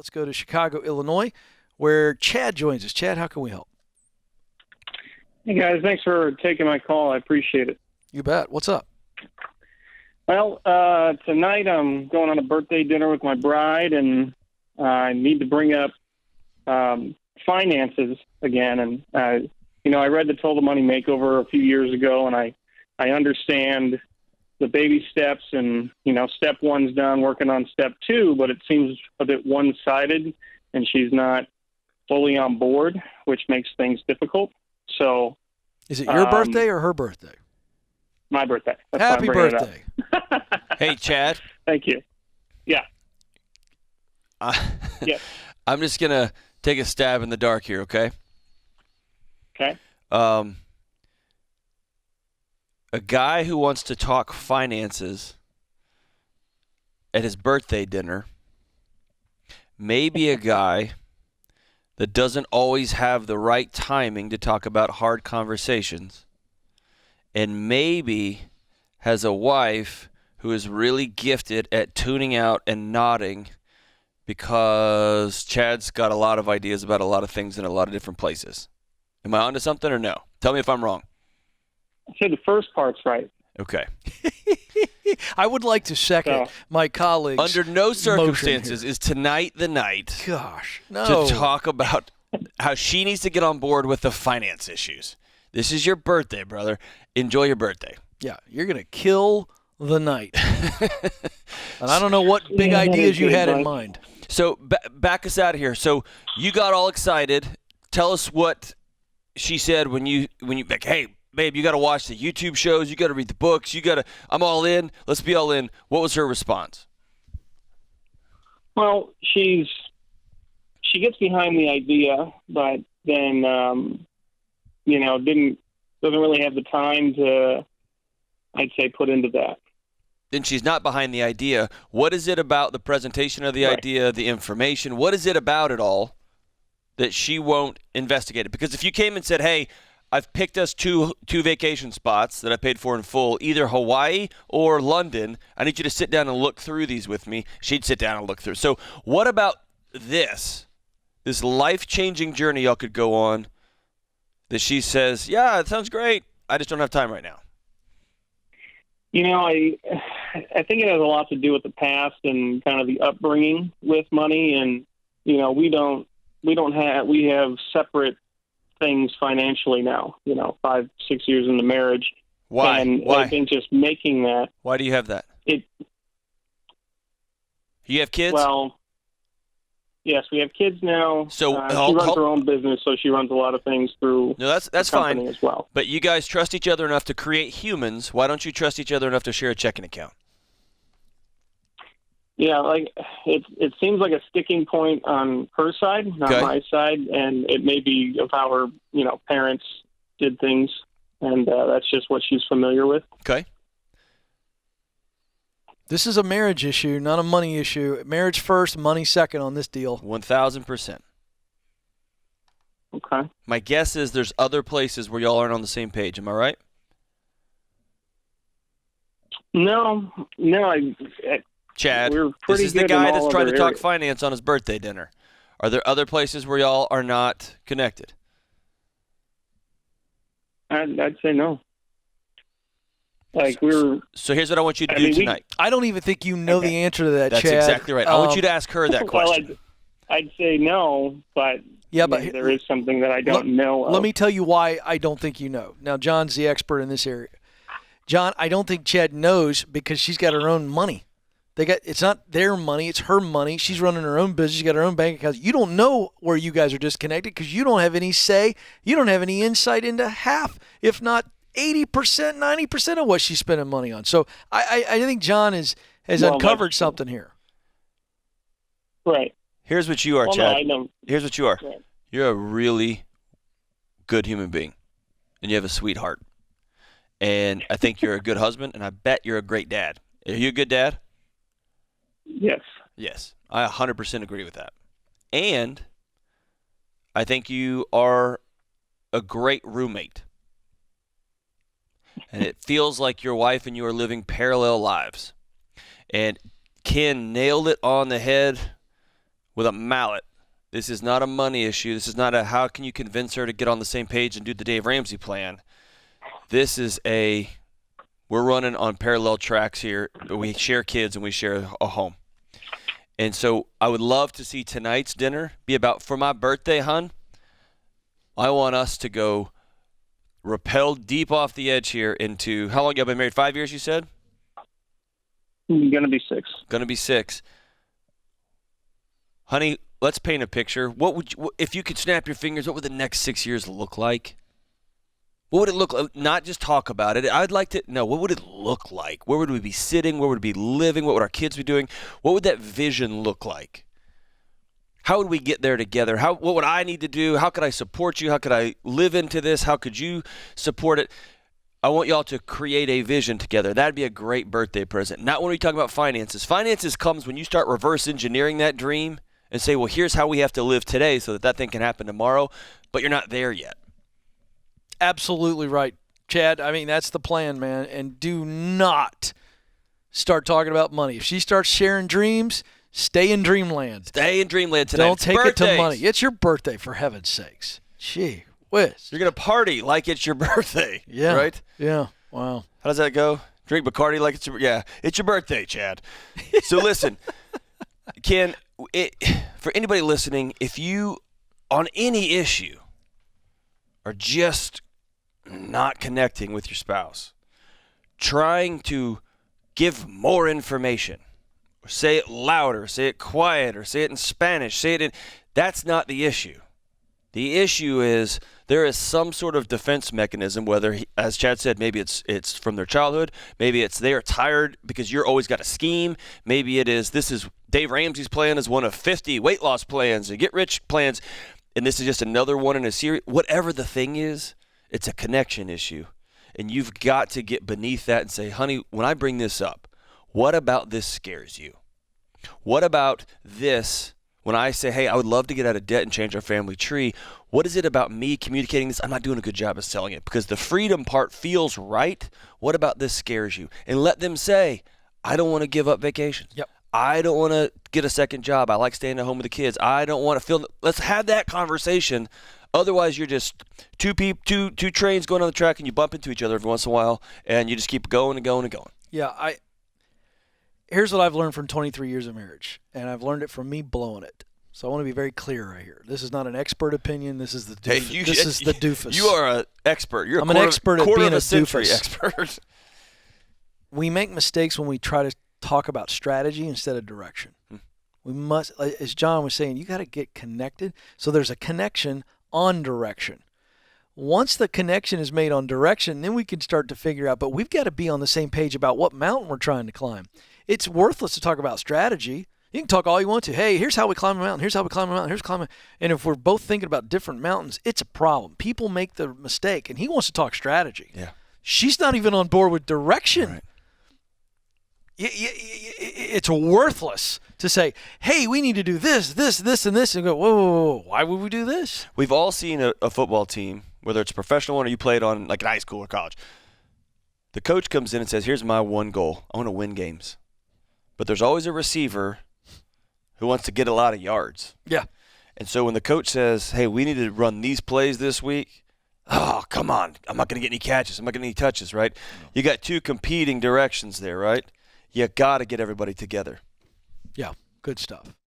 Let's go to Chicago, Illinois, where Chad joins us. Chad, how can we help? Hey, guys. Thanks for taking my call. I appreciate it. You bet. What's up? Well, tonight I'm going on a birthday dinner with my bride, and I need to bring up finances again. And, I read the Total Money Makeover a few years ago, and I understand the baby steps and, step one's done, working on step two, but it seems a bit one-sided, and she's not fully on board, which makes things difficult. So, is it your birthday or her birthday? My birthday. That's Happy birthday. Hey, Chad. Thank you. Yeah. Yes. I'm just going to take a stab in the dark here, okay? Okay. A guy who wants to talk finances at his birthday dinner may be a guy that doesn't always have the right timing to talk about hard conversations, and maybe has a wife who is really gifted at tuning out and nodding because Chad's got a lot of ideas about a lot of things in a lot of different places. Am I onto something or no? Tell me if I'm wrong. I'd say the first part's right. Okay. I would like to second my colleagues. Under no circumstances is tonight the night to talk about how she needs to get on board with the finance issues. This is your birthday, brother. Enjoy your birthday. Yeah, you're going to kill the night. And I don't know what big ideas you had in mind. So back us out of here. So you got all excited. Tell us what she said when you like, hey, babe, you got to watch the YouTube shows. You got to read the books. I'm all in. Let's be all in. What was her response? Well, she gets behind the idea, but then, doesn't really have the time to, I'd say, put into that. Then she's not behind the idea. What is it about the presentation of the idea, the information? What is it about it all that she won't investigate it? Because if you came and said, hey, I've picked us two vacation spots that I paid for in full, either Hawaii or London. I need you to sit down and look through these with me. She'd sit down and look through. So what about this life-changing journey y'all could go on that she says, yeah, it sounds great. I just don't have time right now? I think it has a lot to do with the past and kind of the upbringing with money. And, we have separate things financially now, 5-6 years into marriage. Why? And I think just making that. Why do you have that? You have kids? Well, yes, we have kids now. So she runs her own business, so she runs a lot of things through. No, that's fine as well. But you guys trust each other enough to create humans. Why don't you trust each other enough to share a checking account? Yeah, like it seems like a sticking point on her side, not my side, and it may be of how her, parents did things, and that's just what she's familiar with. Okay. This is a marriage issue, not a money issue. Marriage first, money second on this deal. 1,000%. Okay. My guess is there's other places where y'all aren't on the same page. Am I right? No. Chad, we're this is the guy that's trying to talk areas. finance on his birthday dinner. Are there other places where y'all are not connected? I'd say no. So here's what I want you to do tonight. I don't even think you know the answer to that, That's Chad. That's exactly right. I want you to ask her that question. Well, I'd say no, but there is something that I don't know of. Let me tell you why I don't think you know. Now, John's the expert in this area. John, I don't think Chad knows because she's got her own money. It's not their money, it's her money. She's running her own business. She's got her own bank accounts. You don't know where you guys are disconnected because you don't have any say. You don't have any insight into half, if not 80%, 90% of what she's spending money on. So I think John has uncovered something here. Right. Here's what you are, Chad. No, Here's what you are. Right. You're a really good human being, and you have a sweetheart. And I think you're a good husband, and I bet you're a great dad. Are you a good dad? Yes. Yes. I 100% agree with that. And I think you are a great roommate. And it feels like your wife and you are living parallel lives. And Ken nailed it on the head with a mallet. This is not a money issue. This is not a how can you convince her to get on the same page and do the Dave Ramsey plan. This is we're running on parallel tracks here. We share kids and we share a home. And so I would love to see tonight's dinner be about, for my birthday, hon, I want us to go rappel deep off the edge here into, how long y'all been married? 5 years, you said? Going to be 6. Going to be 6. Honey, let's paint a picture. If you could snap your fingers, what would the next 6 years look like? What would it look like? Not just talk about it. I'd like to know, what would it look like? Where would we be sitting? Where would we be living? What would our kids be doing? What would that vision look like? How would we get there together? What would I need to do? How could I support you? How could I live into this? How could you support it? I want y'all to create a vision together. That'd be a great birthday present. Not when we talk about finances. Finances comes when you start reverse engineering that dream and say, well, here's how we have to live today so that thing can happen tomorrow, but you're not there yet. Absolutely right, Chad. I mean, that's the plan, man. And do not start talking about money. If she starts sharing dreams, stay in dreamland. Stay in dreamland tonight. Don't take Birthdays. it to money. It's your birthday, for heaven's sakes. Gee whiz. You're going to party like it's your birthday. Yeah. Right? Yeah. Wow. How does that go? Drink Bacardi like it's it's your birthday, Chad. So listen, for anybody listening, if you, on any issue, are just not connecting with your spouse, trying to give more information, or say it louder, say it quieter, say it in Spanish, that's not the issue. The issue is there is some sort of defense mechanism, whether, as Chad said, maybe it's from their childhood, maybe it's they are tired because you're always got a scheme, maybe this is Dave Ramsey's plan is one of 50 weight loss plans and get rich plans, and this is just another one in a series. Whatever the thing is, it's a connection issue. And you've got to get beneath that and say, honey, when I bring this up, what about this scares you? What about this, when I say, hey, I would love to get out of debt and change our family tree, what is it about me communicating this? I'm not doing a good job of selling it because the freedom part feels right. What about this scares you? And let them say, I don't want to give up vacations. Yep. I don't want to get a second job. I like staying at home with the kids. I don't want to feel. Let's have that conversation. Otherwise, you're just two trains going on the track, and you bump into each other every once in a while, and you just keep going and going and going. Yeah, here's what I've learned from 23 years of marriage, and I've learned it from me blowing it. So I want to be very clear right here. This is not an expert opinion. This is the doofus. Hey, this is the doofus. You are an expert. You're I'm an expert at being a century doofus. Expert. We make mistakes when we try to talk about strategy instead of direction. We must, as John was saying, you got to get connected. So there's a connection on direction. Once the connection is made on direction, then we can start to figure out, but we've got to be on the same page about what mountain we're trying to climb. It's worthless to talk about strategy. You can talk all you want to. Hey, here's how we climb a mountain. Here's how we climb a mountain. Here's climbing. And if we're both thinking about different mountains, it's a problem. People make the mistake, and he wants to talk strategy. Yeah. She's not even on board with direction. Right. It's worthless to say, hey, we need to do this, and this, and go, whoa, why would we do this? We've all seen a football team, whether it's a professional one or you played on like in high school or college. The coach comes in and says, here's my one goal. I want to win games. But there's always a receiver who wants to get a lot of yards. Yeah. And so when the coach says, hey, we need to run these plays this week, oh, come on. I'm not going to get any catches. I'm not going to get any touches, right? You got two competing directions there, right? You got to get everybody together. Yeah, good stuff.